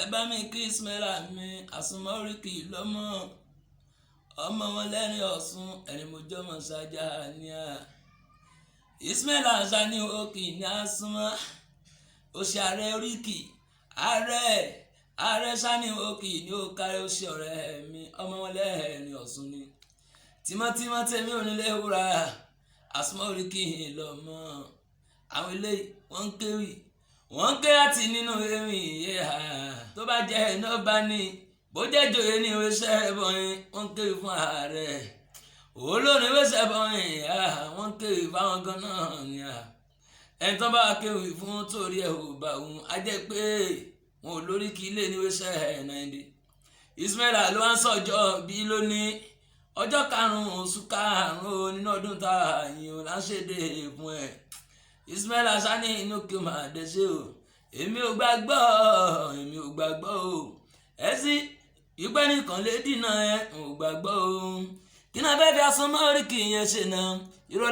ẹ bá mi kí Ismaila mi àsùnmọ́ oríkì lọ́mọ ọmọ wọn lẹ́rìn ọ̀sùn ẹni mojọ́mọ̀ ṣáájà ni a Ismaila Sani òkì ní àsùnmọ́ òṣì ààrẹ oríkì ààrẹ Sani òkì ní ó kárí òṣì ọ̀rẹ́ mi ọmọ wọn lẹ́rìn ọ̀sùn ni tímọ́tímọ́ tèmi ò nílé wúrà àsùnmọ́ oríkì lọ́mọ àwọn eléyìí wọ́n ń kéwì wọ́n ń ké àti nínú ewì tó bá jẹ́ iná bá ní bó jẹ́ jòyè ní ìwéṣẹ́ bọ̀yìn wọ́n ń kéwì fún ààrẹ olórin ìwéṣẹ́ bọ̀yìn wọ́n ń kéwì fáwọn gan-an ni ẹni tó bá kéwì fún torí ẹ̀ ò bá òun á jẹ́ pé wọn ò lórí kí ilé ní ìwéṣẹ́ náírà Ismaila ló wá ń sọjọ́ bí lónìí ọjọ́ 5 oṣù 5 nínú ọdún tá a yìn láṣẹdẹ fún ẹ Ismaila Sani inú kí o máa dẹ́sẹ̀ o èmi ò gbàgbọ́ o ẹ sì ìpẹ́ nìkan lè dínà ẹ ò gbàgbọ́ o kí náà fẹ́ fi asọmọ́ oríkì yẹn ṣe náà irọ́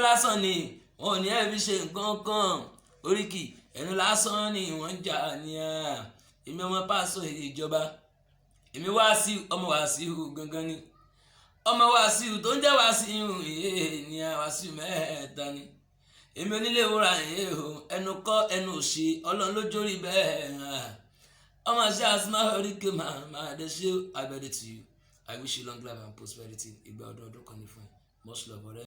lásán ni wọn ò ní ẹ fi ṣe nǹkan kan oríkì ẹnu lásán ni wọ́n ń jà ní èmi ọmọ pàṣẹ ìjọba èmi Wàsíù ọmọ Wàsíù gangan ni ọmọ Wàsíù tó ń jẹ́ Wàsíù ní Wàsíù mẹ́ta ni èmi onílé wúrà ẹnu kọ́ ẹnu òṣì ọlọ́run ló jórí bẹ́ẹ̀ ọmọ ṣe àsìmọ́ oríkè máa dé ṣe I beg to you I wish you long life and prosperity ìgbà ọdún kan ní fún ẹ much love ọ̀rẹ́.